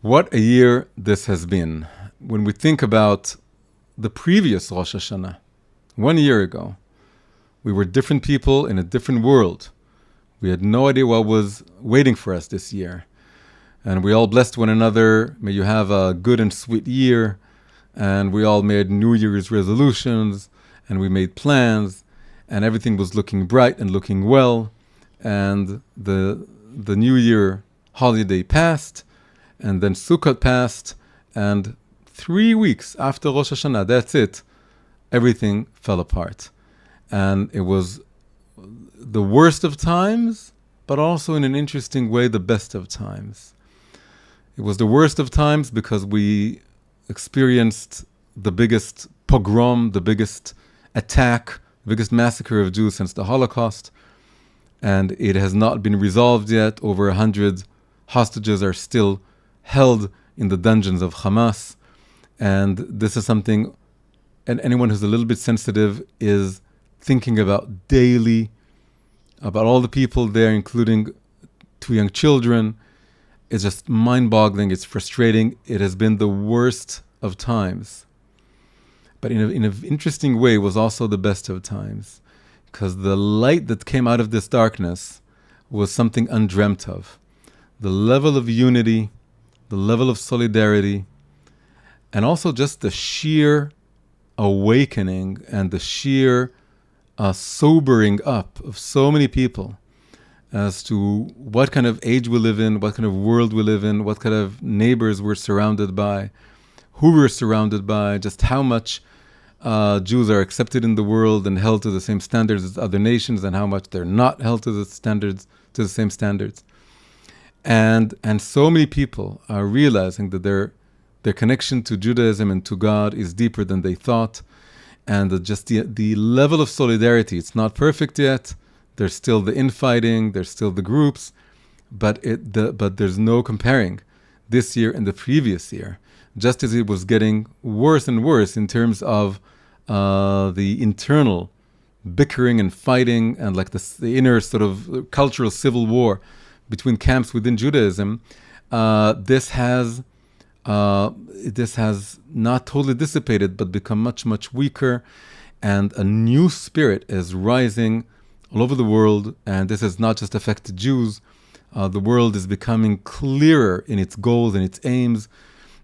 What a year this has been. When we think about the previous Rosh Hashanah, 1 year ago, we were different people in a different world. We had no idea what was waiting for us this year. And we all blessed one another. May you have a good and sweet year. And we all made New Year's resolutions, and we made plans, and everything was looking bright and looking well. And the New Year holiday passed, and then Sukkot passed, and 3 weeks after Rosh Hashanah, that's it, everything fell apart. And it was the worst of times, but also in an interesting way, the best of times. It was the worst of times because we experienced the biggest pogrom, the biggest attack, the biggest massacre of Jews since the Holocaust. And it has not been resolved yet. Over 100 hostages are still held in the dungeons of Hamas. And this is something, and anyone who's a little bit sensitive is thinking about daily, about all the people there, including 2 young children. It's just mind-boggling. It's frustrating. It has been the worst of times. But in an interesting way, it was also the best of times. Because the light that came out of this darkness was something undreamt of. The level of unity, the level of solidarity, and also just the sheer awakening and the sheer sobering up of so many people as to what kind of age we live in, what kind of world we live in, what kind of neighbors we're surrounded by, who we're surrounded by, just how much Jews are accepted in the world and held to the same standards as other nations, and how much they're not held to the same standards. And so many people are realizing that their connection to Judaism and to God is deeper than they thought. And the level of solidarity, it's not perfect yet. There's still the infighting, there's still the groups, but there's no comparing this year and the previous year. Just as it was getting worse and worse in terms of the internal bickering and fighting and like the inner sort of cultural civil war between camps within Judaism, this has not totally dissipated, but become much, much weaker, and a new spirit is rising all over the world. And this has not just affected Jews. The world is becoming clearer in its goals and its aims.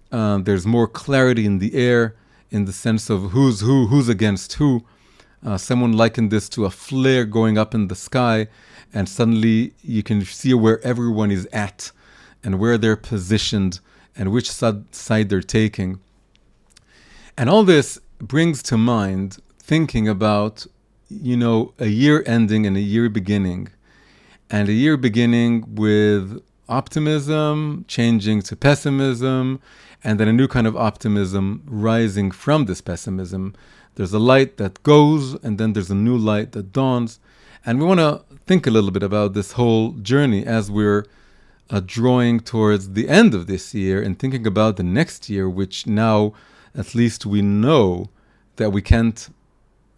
There's more clarity in the air, in the sense of who's against who. Someone likened this to a flare going up in the sky, and suddenly you can see where everyone is at and where they're positioned and which side they're taking. And all this brings to mind thinking about, a year ending and a year beginning. And a year beginning with optimism, changing to pessimism, and then a new kind of optimism rising from this pessimism. There's a light that goes, and then there's a new light that dawns. And we want to think a little bit about this whole journey as we're drawing towards the end of this year and thinking about the next year, which now at least we know that we can't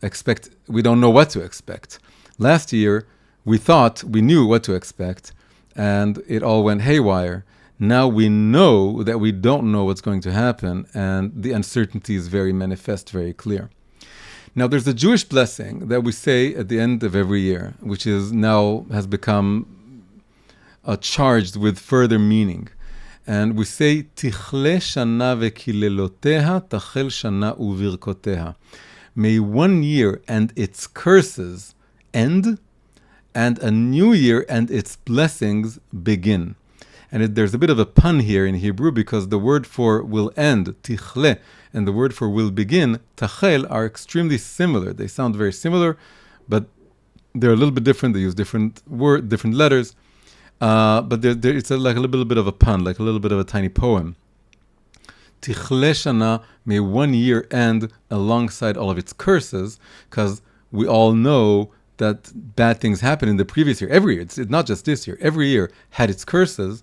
expect, we don't know what to expect. Last year, we thought we knew what to expect, and it all went haywire. Now we know that we don't know what's going to happen, and the uncertainty is very manifest, very clear. Now, there's a Jewish blessing that we say at the end of every year, which is now has become charged with further meaning. And we say, teache shana vekileloteha, tachel shana uvirkoteha. May 1 year and its curses end, and a new year and its blessings begin. And there's a bit of a pun here in Hebrew, because the word for will end, tichle, and the word for will begin, tachel, are extremely similar. They sound very similar, but they're a little bit different. They use different letters. But it's like a little bit of a pun, like a little bit of a tiny poem. Tichle shana, may 1 year end alongside all of its curses, because we all know that bad things happen in the previous year. Every year, it's not just this year. Every year had its curses.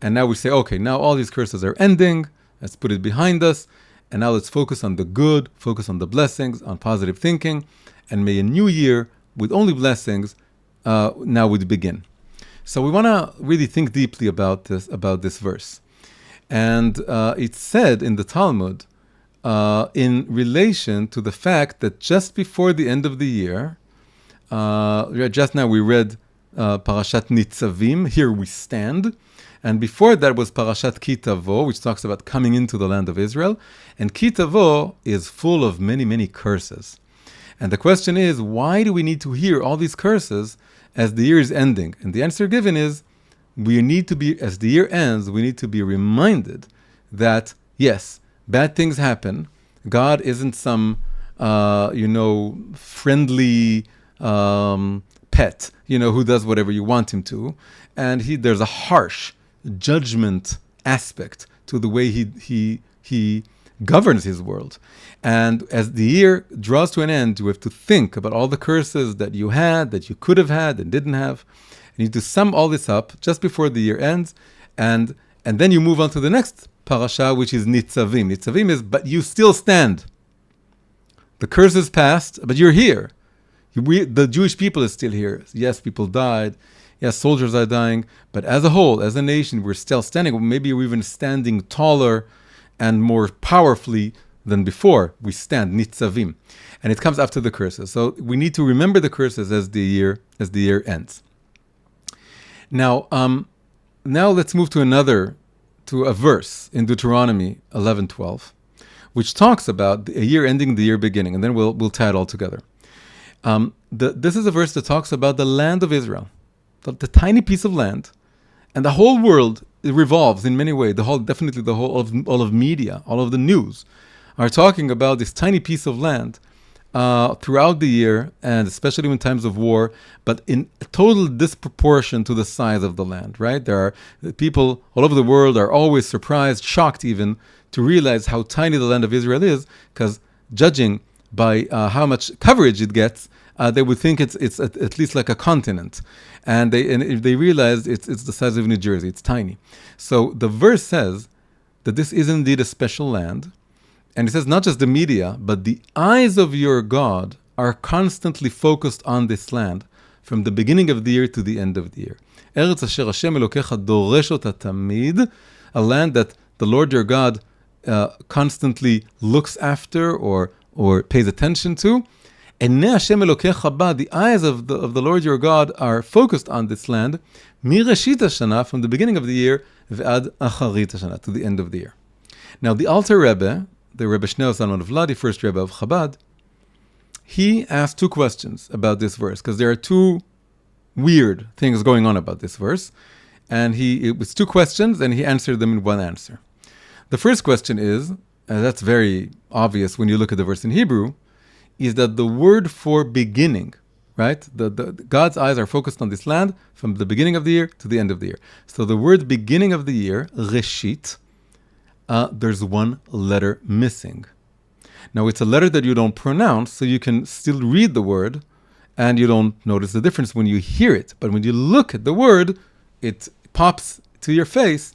And now we say, okay, now all these curses are ending. Let's put it behind us. And now let's focus on the good, focus on the blessings, on positive thinking. And may a new year with only blessings now would begin. So we want to really think deeply about this verse. And it's said in the Talmud in relation to the fact that just before the end of the year, just now we read Parashat Nitzavim, here we stand. And before that was Parashat Ki Tavo, which talks about coming into the land of Israel. And Ki Tavo is full of many, many curses. And the question is, why do we need to hear all these curses as the year is ending? And the answer given is, we need to be, as the year ends, we need to be reminded that, yes, bad things happen. God isn't some, friendly pet, who does whatever you want him to. And there's a harsh judgment aspect to the way he governs his world. And as the year draws to an end, you have to think about all the curses that you had, that you could have had and didn't have. You need to sum all this up just before the year ends, and then you move on to the next parasha, which is Nitzavim. Nitzavim is, but you still stand. The curse is past, but you're here. The Jewish people is still here. Yes, people died. Yes, soldiers are dying. But as a whole, as a nation, we're still standing. Maybe we're even standing taller and more powerfully than before. We stand, Nitzavim. And it comes after the curses. So we need to remember the curses as the year ends. Now let's move to a verse in Deuteronomy 11:12, which talks about a year ending, the year beginning, and then we'll tie it all together. This is a verse that talks about the land of Israel, the tiny piece of land, and the whole world. It revolves in many ways. All of media, all of the news, are talking about this tiny piece of land throughout the year, and especially in times of war, but in total disproportion to the size of the land, right? There are people all over the world are always surprised, shocked even, to realize how tiny the land of Israel is, because judging by how much coverage it gets, they would think it's at least like a continent. And if they realize it's the size of New Jersey, it's tiny. So the verse says that this is indeed a special land. And it says not just the media, but the eyes of your God are constantly focused on this land from the beginning of the year to the end of the year. Eretz asher Hashem Elokecha doresh ota tamid, a land that the Lord your God constantly looks after or pays attention to. Enei Hashem Elokecha ba, the eyes of the Lord your God are focused on this land, mireshit hashana, from the beginning of the year, ve'ad acharit hashana, to the end of the year. Now the Alter Rebbe, the Rebbe Shneur Zalman of Ladi, first Rebbe of Chabad, he asked two questions about this verse, because there are two weird things going on about this verse. And it was two questions, and he answered them in one answer. The first question is, and that's very obvious when you look at the verse in Hebrew, is that the word for beginning, right? The God's eyes are focused on this land from the beginning of the year to the end of the year. So the word beginning of the year, Reshit, there's one letter missing. Now it's a letter that you don't pronounce, so you can still read the word, and you don't notice the difference when you hear it. But when you look at the word, it pops to your face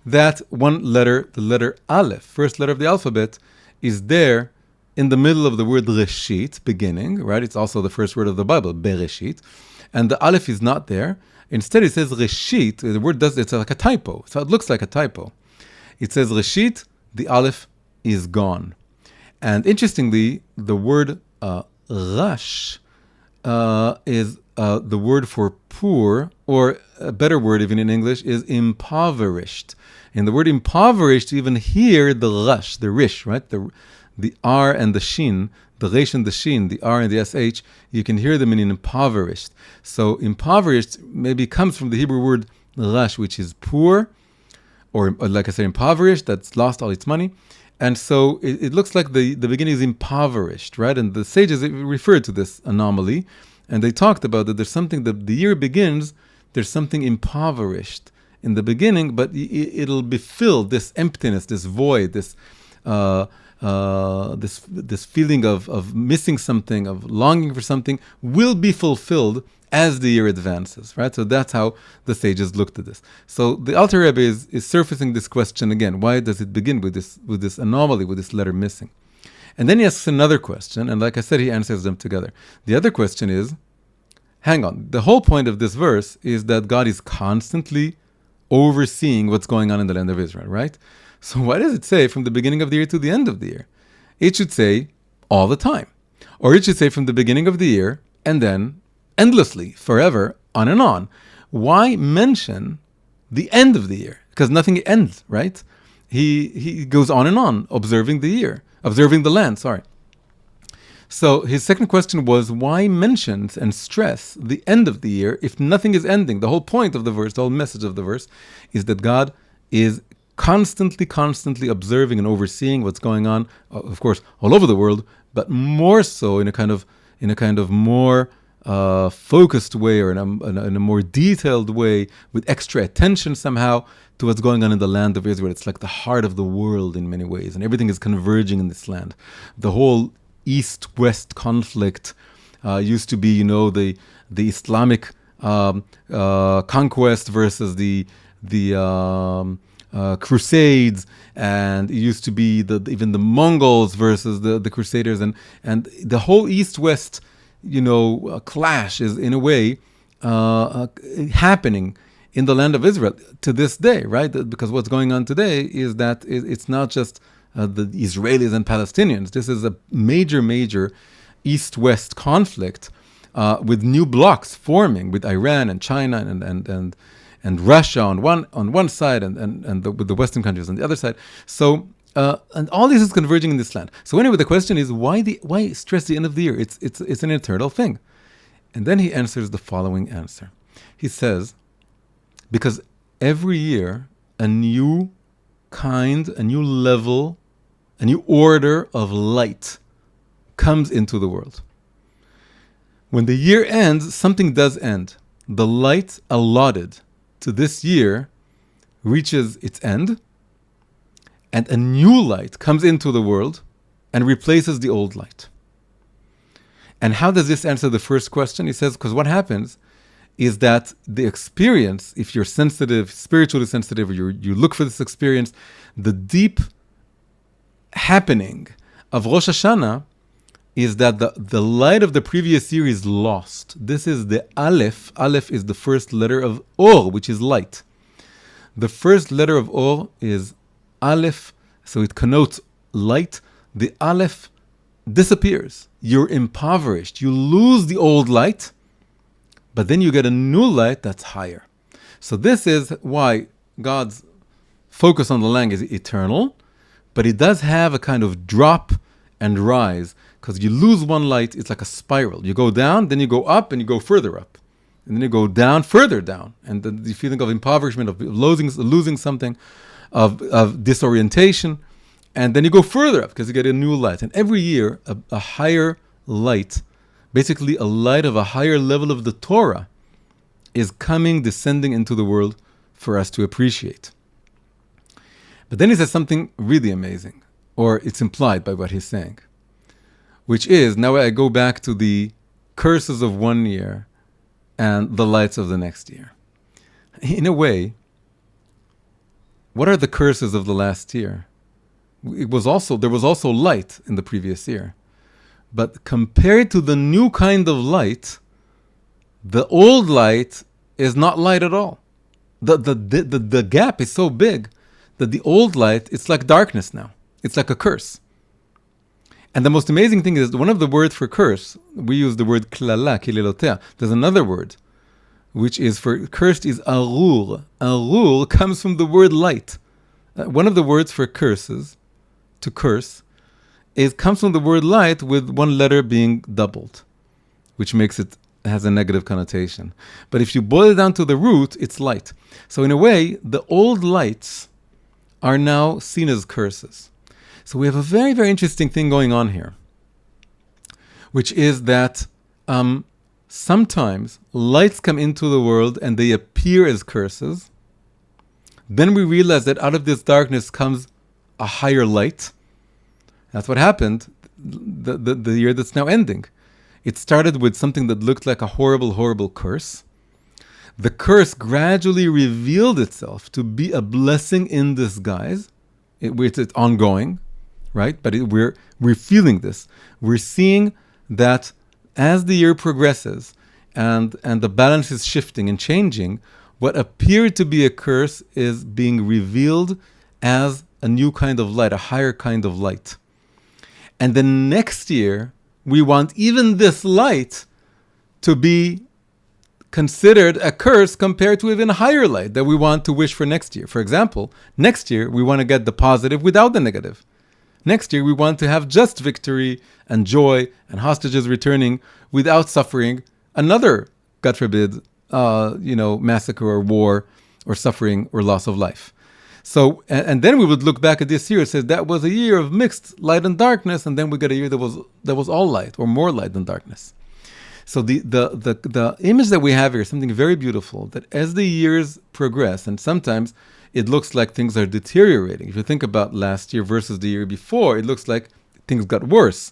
that one letter, the letter Aleph, first letter of the alphabet, is there in the middle of the word Reshit, beginning, right? It's also the first word of the Bible, Bereshit. And the Aleph is not there. Instead, it says Reshit. The word it's like a typo. So it looks like a typo. It says Reshit, the Aleph is gone. And interestingly, the word Rash is the word for poor, or a better word even in English, is impoverished. In the word impoverished, you even hear the Rash, the Rish, right? The R and the Shin, the Resh and the Shin, the R and the SH, you can hear them in impoverished. So impoverished maybe comes from the Hebrew word Rash, which is poor, or like I say, impoverished, that's lost all its money. And so it looks like the beginning is impoverished, right? And the sages referred to this anomaly, and they talked about that there's something, that the year begins, there's something impoverished in the beginning, but it'll be filled, this emptiness, this void, this feeling of missing something, of longing for something, will be fulfilled as the year advances, right? So that's how the sages looked at this. So the Alter Rebbe is surfacing this question again. Why does it begin with this anomaly, with this letter missing? And then he asks another question, and like I said, he answers them together. The other question is, hang on, the whole point of this verse is that God is constantly overseeing what's going on in the land of Israel, right? So why does it say from the beginning of the year to the end of the year? It should say all the time. Or it should say from the beginning of the year and then endlessly, forever, on and on. Why mention the end of the year? Because nothing ends, right? He goes on and on, observing the land, sorry. So his second question was, why mention and stress the end of the year if nothing is ending? The whole point of the verse, the whole message of the verse, is that God is constantly observing and overseeing what's going on, of course, all over the world, but more so in a kind of more focused way, or in a more detailed way, with extra attention somehow to what's going on in the land of Israel. It's like the heart of the world in many ways, and everything is converging in this land. The whole East-West conflict used to be, the Islamic conquest versus the Crusades, and it used to be even the Mongols versus the Crusaders, and the whole East-West clash is in a way happening in the land of Israel to this day, right? Because what's going on today is that it's not just the Israelis and Palestinians. This is a major East-West conflict with new blocs forming, with Iran and China and Russia on one side, and with the Western countries on the other side. So and all this is converging in this land. So anyway, the question is, why stress the end of the year? It's an eternal thing. And then he answers the following answer. He says, because every year a new kind, a new level, a new order of light comes into the world. When the year ends, something does end. The light allotted to this year reaches its end, and a new light comes into the world and replaces the old light. And how does this answer the first question? He says, because what happens is that the experience, if you're sensitive, spiritually sensitive, or you look for this experience, the deep happening of Rosh Hashanah is that the light of the previous year is lost. This is the Aleph. Aleph is the first letter of Or, which is light. The first letter of Or is Aleph, so it connotes light. The Aleph disappears. You're impoverished. You lose the old light, but then you get a new light that's higher. So this is why God's focus on the land is eternal, but it does have a kind of drop and rise, because you lose one light, it's like a spiral. You go down, then you go up, and you go further up. And then you go down, further down. And the feeling of impoverishment, of losing something, of disorientation. And then you go further up, because you get a new light. And every year, a higher light, basically a light of a higher level of the Torah, is descending into the world for us to appreciate. But then he says something really amazing, or it's implied by what he's saying, which is, now I go back to the curses of one year and the lights of the next year. In a way, what are the curses of the last year? There was also light in the previous year. But compared to the new kind of light, the old light is not light at all. The gap is so big that the old light, it's like darkness now. It's like a curse. And the most amazing thing is, one of the words for curse, we use the word klala, kililotea. There's another word, which is for cursed, is arur. Arur comes from the word light. One of the words for curses, to curse, comes from the word light, with one letter being doubled, which makes it has a negative connotation. But if you boil it down to the root, it's light. So in a way, the old lights are now seen as curses. So we have a very, very interesting thing going on here, which is that sometimes lights come into the world and they appear as curses. Then we realize that out of this darkness comes a higher light. That's what happened the year that's now ending. It started with something that looked like a horrible, horrible curse. The curse gradually revealed itself to be a blessing in disguise. It's ongoing, right? But we're feeling this. We're seeing that as the year progresses and the balance is shifting and changing, what appeared to be a curse is being revealed as a new kind of light, a higher kind of light. And then next year, we want even this light to be considered a curse compared to even higher light that we want to wish for next year. For example, next year, we want to get the positive without the negative. Next year, we want to have just victory and joy and hostages returning without suffering another, God forbid, massacre or war or suffering or loss of life. So, and then we would look back at this year and say that was a year of mixed light and darkness, and then we get a year that was all light or more light than darkness. So the image that we have here is something very beautiful, that as the years progress, and sometimes it looks like things are deteriorating. If you think about last year versus the year before, it looks like things got worse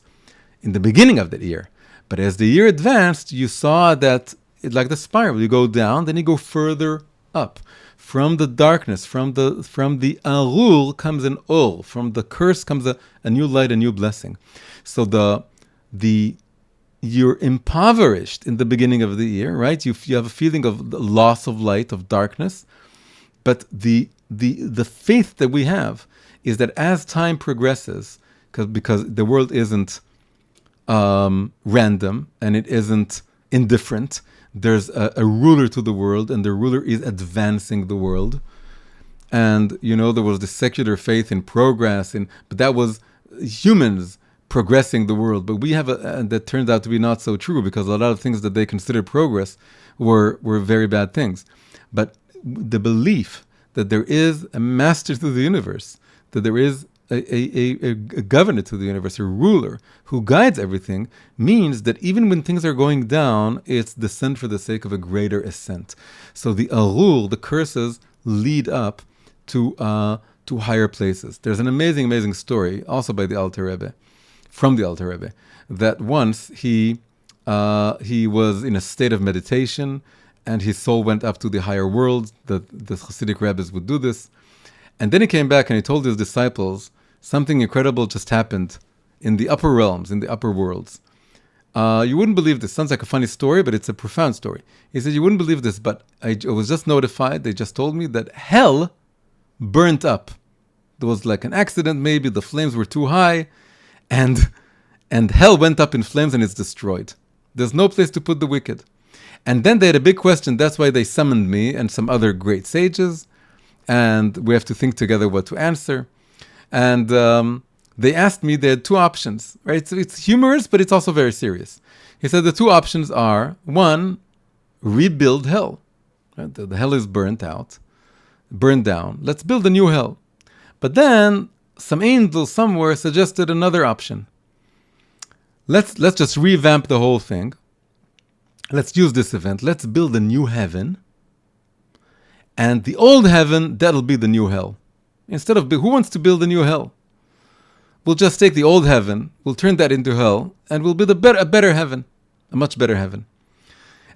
in the beginning of the year. But as the year advanced, you saw that it's like the spiral. You go down, then you go further up. From the darkness, from the arur comes an or. From the curse comes a new light, a new blessing. So you're impoverished in the beginning of the year, right? You have a feeling of the loss of light, of darkness. But the faith that we have is that as time progresses, because the world isn't random and it isn't indifferent, there's a ruler to the world, and the ruler is advancing the world. And there was the secular faith in progress, but that was humans progressing the world. But we have and that turns out to be not so true, because a lot of things that they considered progress were very bad things. But the belief that there is a master to the universe, that there is a governor to the universe, a ruler who guides everything, means that even when things are going down, it's descent for the sake of a greater ascent. So the arur, the curses, lead up to higher places. There's an amazing story, also by the Alter Rebbe, from the Alter Rebbe, that once he was in a state of meditation, and his soul went up to the higher world. The Hassidic rabbis would do this. And then he came back and he told his disciples, something incredible just happened in the upper realms, in the upper worlds. You wouldn't believe this. Sounds like a funny story, but it's a profound story. He said, you wouldn't believe this, but I was just notified. They just told me that hell burnt up. There was like an accident, maybe the flames were too high, and hell went up in flames and it's destroyed. There's no place to put the wicked. And then they had a big question. That's why they summoned me and some other great sages. And we have to think together what to answer. And they asked me, they had two options, right? So it's humorous, but it's also very serious. He said the two options are, one, rebuild hell. Right? The hell is burned down. Let's build a new hell. But then some angel somewhere suggested another option. Let's just revamp the whole thing. Let's use this event. Let's build a new heaven. And the old heaven, that'll be the new hell. Instead of, who wants to build a new hell? We'll just take the old heaven, we'll turn that into hell, and we'll build a better heaven, a much better heaven.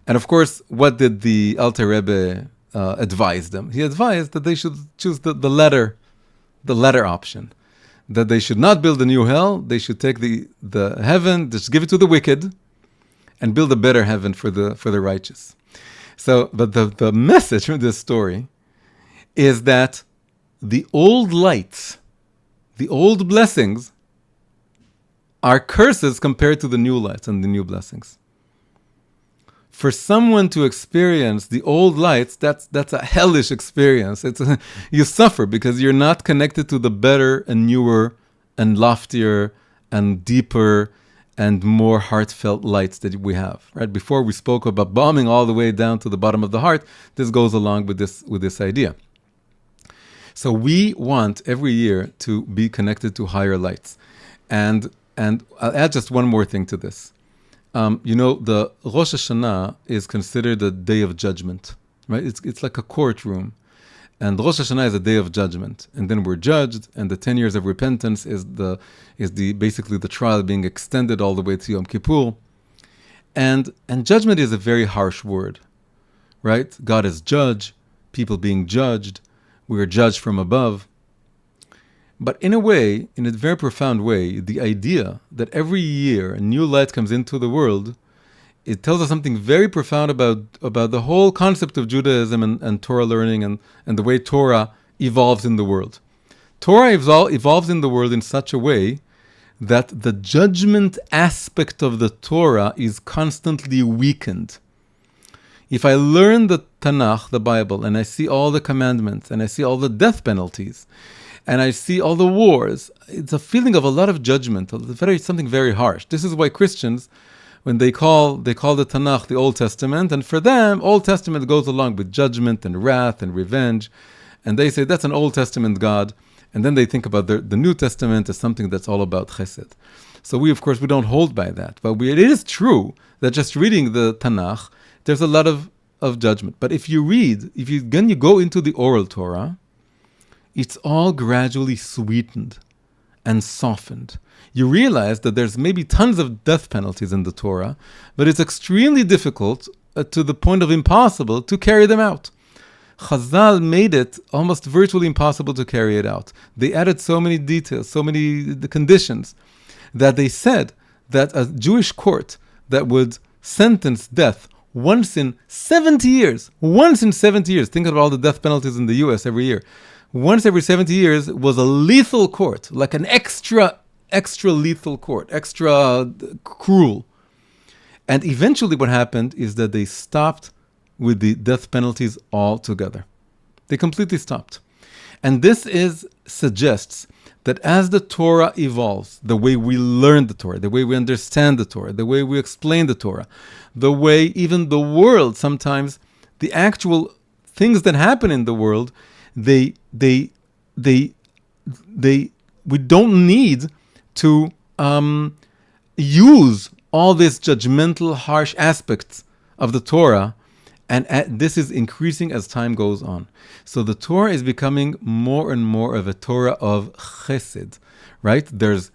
And of course, what did the Alter Rebbe advise them? He advised that they should choose the latter option. That they should not build a new hell, they should take the heaven, just give it to the wicked, and build a better heaven for the righteous. So, but the message from this story is that the old lights, the old blessings, are curses compared to the new lights and the new blessings. For someone to experience the old lights, that's a hellish experience. You suffer because you're not connected to the better and newer and loftier and deeper and more heartfelt lights that we have. Right? Before we spoke about bombing all the way down to the bottom of the heart. This goes along with this idea. So we want every year to be connected to higher lights. And I'll add just one more thing to this. The Rosh Hashanah is considered a day of judgment, right? It's like a courtroom. And Rosh Hashanah is a day of judgment. And then we're judged, and the 10 years of repentance is basically the trial being extended all the way to Yom Kippur. And judgment is a very harsh word, right? God is judge, people being judged, we are judged from above. But in a way, in a very profound way, the idea that every year a new light comes into the world it tells us something very profound about the whole concept of Judaism and Torah learning and the way Torah evolves in the world. Torah evolves in the world in such a way that the judgment aspect of the Torah is constantly weakened. If I learn the Tanakh, the Bible, and I see all the commandments, and I see all the death penalties, and I see all the wars, it's a feeling of a lot of judgment, something very harsh. This is why Christians, when they call the Tanakh the Old Testament, and for them, Old Testament goes along with judgment and wrath and revenge, and they say that's an Old Testament God, and then they think about the New Testament as something that's all about chesed. So we, of course, we don't hold by that, but it is true that just reading the Tanakh, there's a lot of judgment. But if you go into the oral Torah, it's all gradually sweetened and softened. You realize that there's maybe tons of death penalties in the Torah, but it's extremely difficult to the point of impossible to carry them out. Chazal made it almost virtually impossible to carry it out. They added so many details, so many the conditions, that they said that a Jewish court that would sentence death once in 70 years, think of all the death penalties in the US every year, once every 70 years was a lethal court, like an extra lethal court, extra cruel. And eventually what happened is that they stopped with the death penalties altogether. They completely stopped. And this suggests that as the Torah evolves, the way we learn the Torah, the way we understand the Torah, the way we explain the Torah, the way even the world, sometimes the actual things that happen in the world, we don't need to use all these judgmental, harsh aspects of the Torah, and this is increasing as time goes on. So the Torah is becoming more and more of a Torah of chesed, right? There's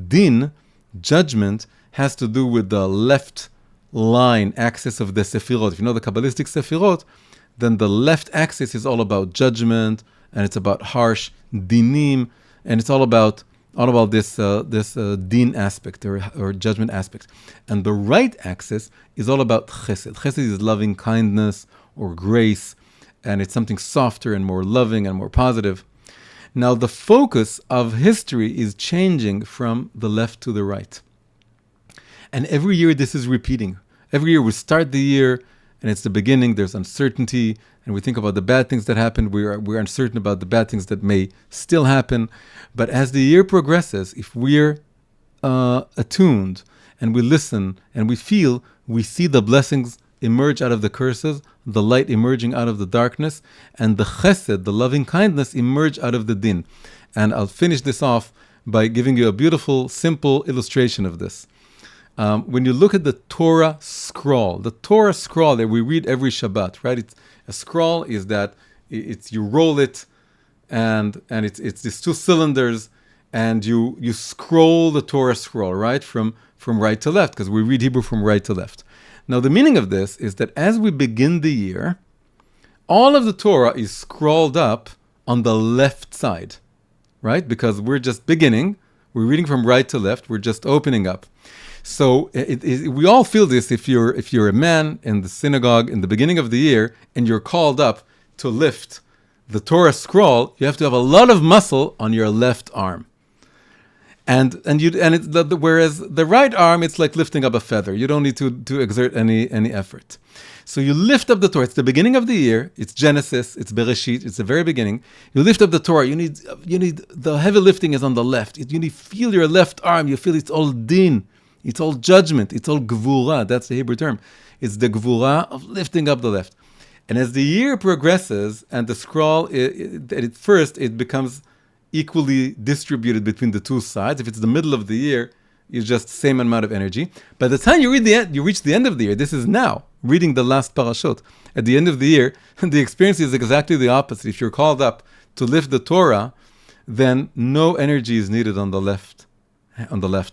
din, judgment, has to do with the left line axis of the Sefirot. If you know the Kabbalistic Sefirot, then the left axis is all about judgment, and it's about harsh dinim, and it's all about this din aspect or judgment aspect. And the right axis is all about chesed. Chesed is loving kindness or grace, and it's something softer and more loving and more positive. Now the focus of history is changing from the left to the right. And every year this is repeating. Every year we start the year, and it's the beginning, there's uncertainty, and we think about the bad things that happened. We're uncertain about the bad things that may still happen. But as the year progresses, if we're attuned and we listen and we feel, we see the blessings emerge out of the curses, the light emerging out of the darkness, and the chesed, the loving kindness, emerge out of the din. And I'll finish this off by giving you a beautiful, simple illustration of this. When you look at the Torah scroll that we read every Shabbat, right? A scroll is that you roll it, and it's these two cylinders, and you scroll the Torah scroll, right, from right to left, because we read Hebrew from right to left. Now the meaning of this is that as we begin the year, all of the Torah is scrolled up on the left side, right? Because we're just beginning, we're reading from right to left, we're just opening up. So we all feel this if you're a man in the synagogue in the beginning of the year and you're called up to lift the Torah scroll, you have to have a lot of muscle on your left arm. Whereas the right arm, it's like lifting up a feather. You don't need to exert any effort. So you lift up the Torah. It's the beginning of the year. It's Genesis. It's Bereshit. It's the very beginning. You lift up the Torah. You need the heavy lifting is on the left. Feel your left arm. You feel it's all din. It's all judgment. It's all gvura. That's the Hebrew term. It's the gvura of lifting up the left. And as the year progresses and the scroll, at first it becomes equally distributed between the two sides. If it's the middle of the year, it's just the same amount of energy. By the time you reach the end of the year, this is now, reading the last parashot. At the end of the year, the experience is exactly the opposite. If you're called up to lift the Torah, then no energy is needed on the left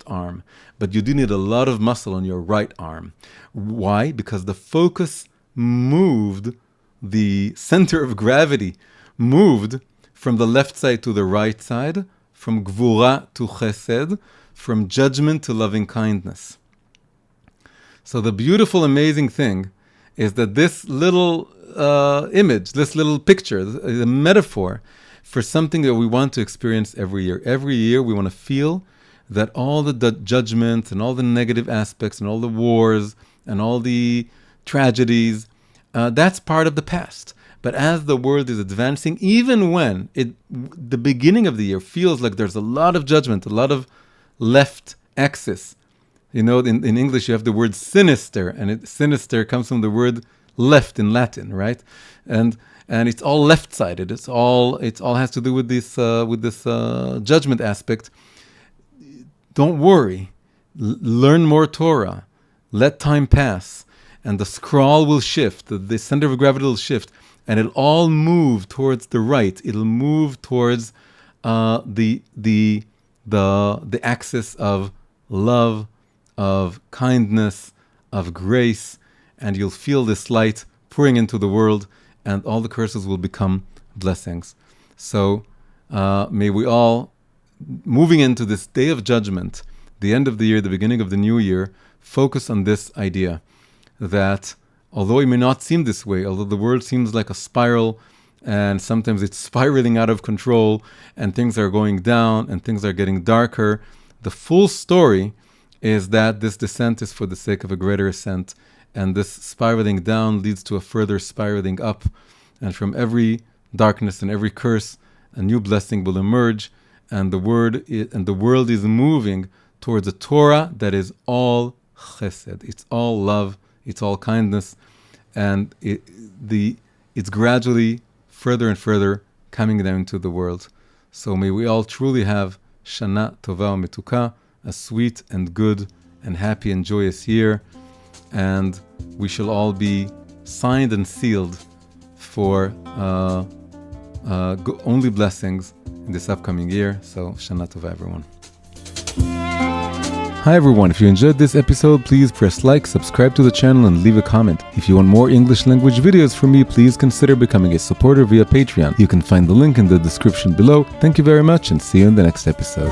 arm. But you do need a lot of muscle on your right arm. Why? Because the focus moved, the center of gravity moved from the left side to the right side, from gvura to chesed, from judgment to loving kindness. So the beautiful, amazing thing is that this little image, this little picture, is a metaphor for something that we want to experience every year. Every year we want to feel that all the judgments and all the negative aspects and all the wars and all the tragedies, that's part of the past. But as the world is advancing, even when the beginning of the year feels like there's a lot of judgment, a lot of left axis. You know, in English you have the word sinister, and sinister comes from the word left in Latin, right? And it's all left-sided. It all has to do with this judgment aspect. Don't worry. Learn more Torah. Let time pass, and the scroll will shift. The center of gravity will shift, and it'll all move towards the right. It'll move towards the axis of love, of kindness, of grace, and you'll feel this light pouring into the world, and all the curses will become blessings. So may we all, moving into this day of judgment, the end of the year, the beginning of the new year, focus on this idea that although it may not seem this way, although the world seems like a spiral, and sometimes it's spiraling out of control, and things are going down, and things are getting darker, the full story is that this descent is for the sake of a greater ascent, and this spiraling down leads to a further spiraling up, and from every darkness and every curse, a new blessing will emerge, and the world is moving towards a Torah that is all chesed. It's all love. It's all kindness, and it's gradually further and further coming down into the world. So may we all truly have Shana Tova U'Metuka, a sweet and good and happy and joyous year, and we shall all be signed and sealed for only blessings in this upcoming year. So Shana Tova, everyone. Hi everyone, if you enjoyed this episode, please press like, subscribe to the channel, and leave a comment. If you want more English language videos from me, please consider becoming a supporter via Patreon. You can find the link in the description below. Thank you very much, and see you in the next episode.